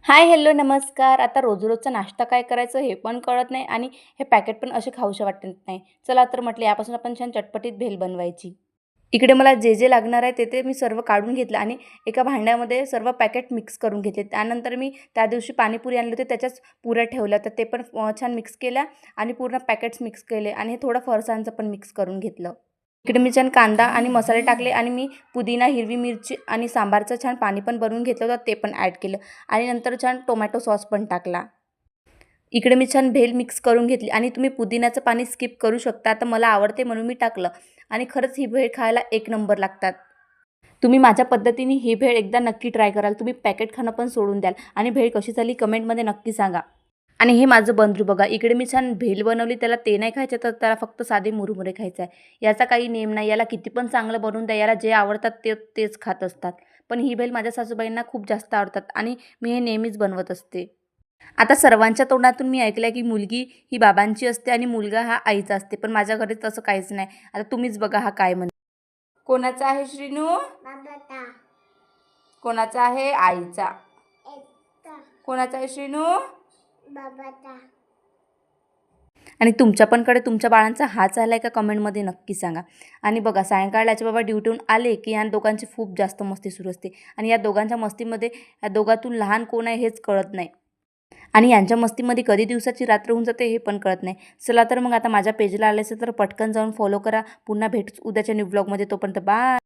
हाय, hello, नमस्कार. आता रोज-रोजचा नाश्ता काय करायचं हे पण कळत नाही आणि हे पॅकेट पण असे खाऊशे वाटत नाही. चला तर म्हटलं यापासून आपण छान चटपटीत भेल बनवायची. इकडे मला जे लागणार आहे ते मी सर्व काढून घेतलं आणि एका भांड्यामध्ये सर्व पॅकेट मिक्स करून घेतले. त्यानंतर मी त्या दिवशी पाणीपुरी आणली होती त्याच्याच पुऱ्या ठेवल्या. तर ते पण छान मिक्स केल्या आणि पूर्ण पॅकेट्स मिक्स केले आणि हे थोडं फरसाणचं पण मिक्स करून घेतलं. इकडे मी छान कांदा आणि मसाले टाकले आणि मी पुदिना, हिरवी मिरची आणि सांबारचं छान पाणी पण बनवून घेतलं होतं ते पण ॲड केलं आणि नंतर छान टोमॅटो सॉस पण टाकला. इकडे मी छान भेल मिक्स करून घेतली आणि तुम्ही पुदिन्याचं पाणी स्किप करू शकता. तर मला आवडते म्हणून मी टाकलं आणि खरंच ही भेळ खायला एक नंबर लागतात. तुम्ही माझ्या पद्धतीने ही भेळ एकदा नक्की ट्राय कराल. तुम्ही पॅकेट खाणं पण सोडून द्याल आणि भेळ कशी झाली कमेंटमध्ये नक्की सांगा. आणि हे माझं बंधू बघा, इकडे मी छान भेल बनवली, त्याला ते नाही खायचं तर त्याला फक्त साधे मुरमुरे खायचे आहे. याचा काही नेम नाही, याला किती पण चांगलं बनवून द्या, याला जे आवडतात तेच खात असतात. पण ही भेल माझ्या सासूबाईंना खूप जास्त आवडतात आणि मी हे नेहमीच बनवत असते. आता सर्वांच्या तोंडातून मी ऐकलं की मुलगी ही बाबांची असते आणि मुलगा हा आईचा असते, पण माझ्या घरी तसं काहीच नाही. आता तुम्हीच बघा हा काय म्हणतो. कोणाचा आहे श्रीनू? बाबाचा. कोणाचा आहे? आईचा. कोणाचा आहे श्रीनू? बाबाचा. आणि तुमच्या पणकडे तुमच्या बाळांचा हाच आला आहे का कमेंटमध्ये नक्की सांगा. आणि बघा सायंकाळचे बाबा ड्युटीहून आले की या दोघांची खूप जास्त मस्ती सुरू असते आणि या दोघांच्या मस्तीमध्ये या दोघातून लहान कोण आहे हेच कळत नाही आणि यांच्या मस्तीमध्ये कधी दिवसाची रात्र होऊन जाते हे पण कळत नाही. चला तर मग आता माझ्या पेजला आले असेल तर पटकन जाऊन फॉलो करा. पुन्हा भेटूच उद्याच्या न्यू ब्लॉगमध्ये. तोपर्यंत बाय.